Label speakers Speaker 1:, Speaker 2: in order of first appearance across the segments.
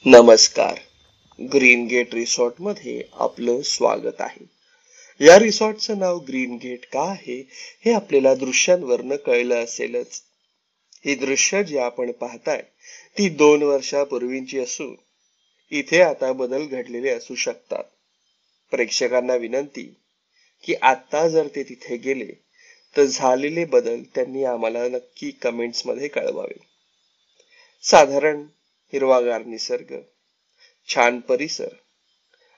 Speaker 1: नमस्कार. Green gate resort मध्ये आपलं स्वागत आहे. या रिसॉर्टचं नाव ग्रीन गेट का आहे हे आपल्याला दृश्यांवरनं कळलं असेलच. ही दृश्य जी आपण पाहताय ती 2 वर्षापूर्वीची असून इथे आता बदल घडलेले असू शकतात. प्रेक्षकांना विनंती की आता जर ते तिथे गेले तर झालेले बदल त्यांनी आम्हाला नक्की कमेंट्स मध्ये कळवावे. साधारण हिरवागार निसर्ग, छान परिसर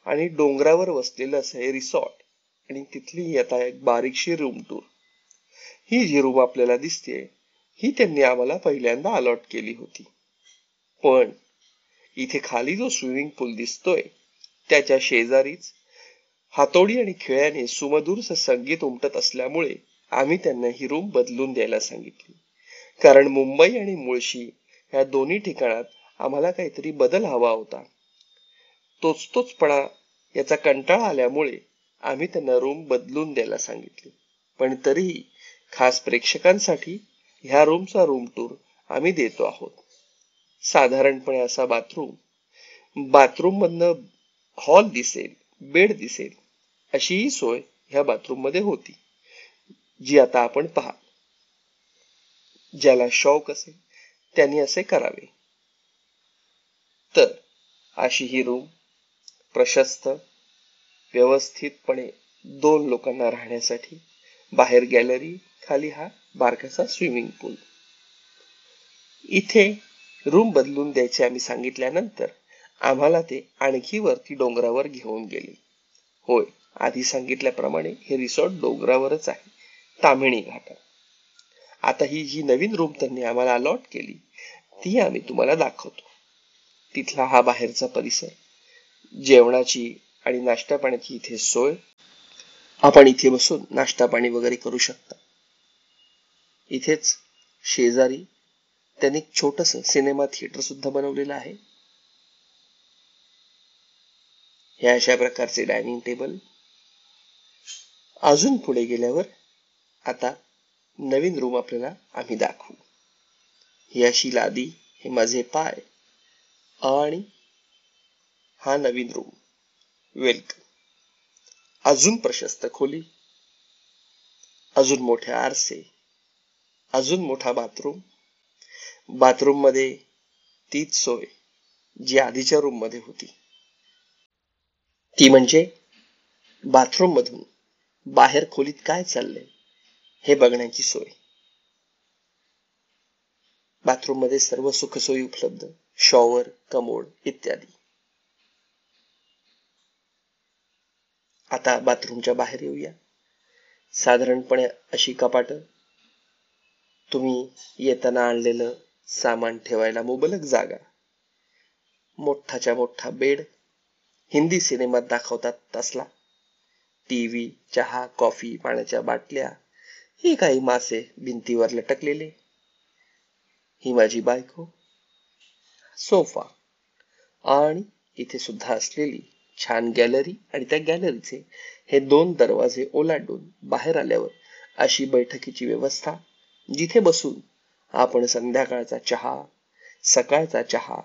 Speaker 1: आणि डोंगरावर वसलेलं असं हे रिसॉर्ट आणि तिथली आता एक बारीकशी रूम टूर. ही जी रूम आपल्याला दिसते ही त्यांनी आम्हाला पहिल्यांदा अलॉट केली होती. पण इथे खाली जो स्विमिंग पूल दिसतोय त्याच्या शेजारीच हातोडी आणि खेळ्याने सुमधुर संगीत उमटत असल्यामुळे आम्ही त्यांना ही रूम बदलून द्यायला सांगितली. कारण मुंबई आणि मुळशी या दोन्ही ठिकाणात आम्हाला काहीतरी बदल हवा होता. तोचपणा याचा कंटाळा आल्यामुळे आम्ही त्यांना रूम बदलून द्यायला सांगितली. पण तरीही खास प्रेक्षकांसाठी ह्या रूमचा रूम टूर आम्ही देतो आहोत. साधारणपणे असा बाथरूम मधनं हॉल दिसेल, बेड दिसेल अशीही सोय ह्या बाथरूम मध्ये होती, जी आता आपण पहा. ज्याला शौक असेल त्यांनी असे करावे. तर अशी ही रूम प्रशस्त, व्यवस्थितपणे 2 लोकांना राहण्यासाठी, बाहेर गॅलरी, खाली हा बारकासा स्विमिंग पूल. इथे रूम बदलून द्यायचे आम्ही सांगितल्यानंतर आम्हाला ते आणखी वरती डोंगरावर घेऊन गेले. होय, आधी सांगितल्याप्रमाणे हे रिसॉर्ट डोंगरावरच आहे, ताम्हिणी घाटात. आता ही जी नवीन रूम त्यांनी आम्हाला अलॉट केली ती आम्ही तुम्हाला दाखवतो. तिथला हा बाहेरचा परिसर, जेवणाची आणि नाश्ता पाण्याची इथे सोय. आपण इथे बसून नाश्ता पाणी वगैरे करू शकता. इथेच शेजारी त्यांनी छोटस सिनेमा थिएटर सुद्धा बनवलेलं आहे. हे अशा प्रकारचे डायनिंग टेबल. अजून पुढे गेल्यावर आता नवीन रूम आपल्याला आम्ही दाखवू. ही अशी लादी, हे माझे पाय आणि हा नवीन रूम. वेलकम. अजून प्रशस्त खोली, अजून मोठे आरसे, अजून मोठा बाथरूम मध्ये तीच सोय जी आधीच्या रूम मध्ये होती, ती म्हणजे बाथरूम मधून बाहेर खोलीत काय चाललंय हे बघण्याची सोय. बाथरूम मध्ये सर्व सुखसोयी उपलब्ध, शॉवर, कमोड इत्यादी. आता बाथरूमच्या बाहेर येऊया. साधारणपणे अशी कपाट, तुम्ही येताना आणलेलं सामान ठेवायला मुबलक जागा, मोठाच्या मोठा बेड, हिंदी सिनेमात दाखवतात तसला, टीव्ही, चहा, कॉफी, पाण्याच्या बाटल्या, ही काही मासे भिंतीवर लटकलेले, ही माझी बायको, सोफा आणि इथे सुद्धा असलेली छान गॅलरी आणि त्या गॅलरीचे हे 2 दरवाजे ओलांडून बाहेर आल्यावर अशी बैठकीची व्यवस्था, जिथे बसून आपण संध्याकाळचा चहा, सकाळचा चहा,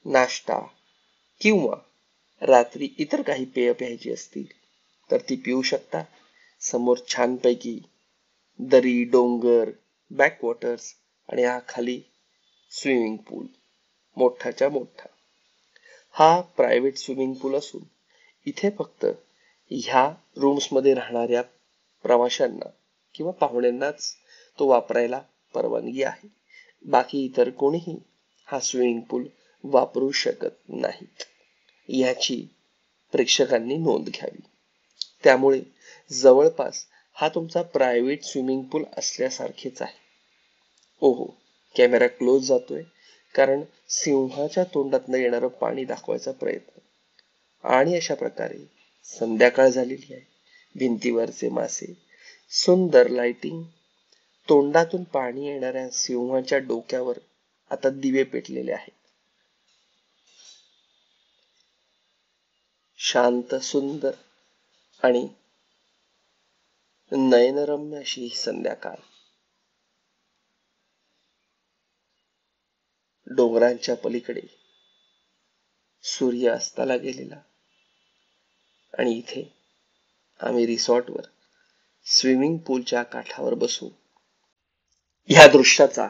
Speaker 1: नाश्ता किंवा रात्री इतर काही पेय प्यायची असतील तर ती पिऊ शकता. समोर छानपैकी दरी, डोंगर, बॅकवॉटर्स आणि हा खाली स्विमिंग पूल, मोठाच्या मोठा. हा प्रायव्हेट स्विमिंग पूल असून इथे फक्त ह्या रूम्स मध्ये राहणाऱ्या प्रवाशांना किंवा पाहुण्यांनाच तो वापरायला परवानगी आहे. बाकी इतर कोणीही हा स्विमिंग पूल वापरू शकत नाहीत, याची प्रेक्षकांनी नोंद घ्यावी. त्यामुळे जवळपास हा तुमचा प्रायव्हेट स्विमिंग पूल असल्यासारखेच आहे. ओहो, कॅमेरा क्लोज जातोय कारण सिंहाच्या तोंडातनं येणारं पाणी दाखवायचा प्रयत्न. आणि अशा प्रकारे संध्याकाळ झालेली आहे. भिंतीवरचे मासे, सुंदर लाइटिंग, तोंडातून पाणी येणाऱ्या सिंहाच्या डोक्यावर आता दिवे पेटलेले आहेत. शांत, सुंदर आणि नयनरम्य अशी ही संध्याकाळ. डोंगरांच्या पलीकडे सूर्य अस्ताला गेलेला आणि इथे आम्ही रिसॉर्टवर स्विमिंग पूलच्या काठावर बसून ह्या दृश्याचा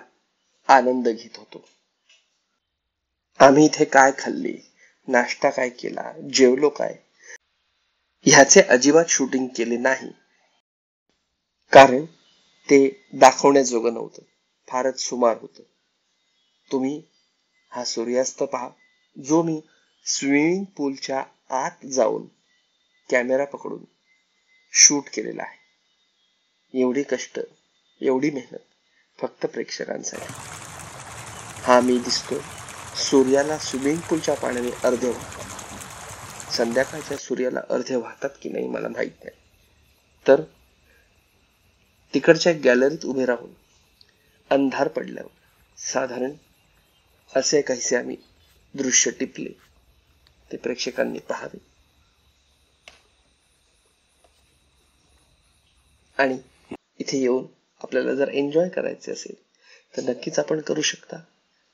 Speaker 1: आनंद घेत होतो. आम्ही इथे काय खाल्ले, नाश्ता काय केला, जेवलो काय, ह्याचे अजिबात शूटिंग केले नाही, कारण ते दाखवण्याजोगं नव्हतं. फारच सुमार होतं. तुम्ही हा सूर्यास्त पहा, जो मी स्विमिंग पूलच्या आत जाऊन कॅमेरा पकडून शूट केलेला आहे. एवढी कष्ट, एवढी मेहनत फक्त प्रेक्षकांसाठी. हा मी दिसतो सूर्याला स्विमिंग पूलच्या पाण्याने अर्धे वाहतात. संध्याकाळच्या सूर्याला अर्धे वाहतात की नाही मला माहित नाही. तर तिकडच्या गॅलरीत उभे राहून अंधार पडल्यावर साधारण असे काहीसे आम्ही दृश्य टिपले. ते प्रेक्षकांनी पाहावे आणि इथे येऊन आपल्याला जर एन्जॉय करायचे असेल तर नक्कीच आपण करू शकता.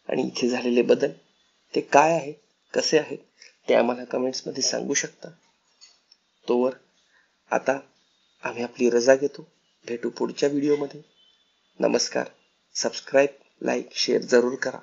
Speaker 1: आणि इथे झालेले बदल ते काय आहेत, कसे आहेत ते आम्हाला कमेंट्स मध्ये सांगू शकता. तोवर आता आम्ही आपली रजा घेतो. भेटू पुढच्या व्हिडिओमध्ये. नमस्कार. सबस्क्राईब, लाईक, शेअर जरूर करा.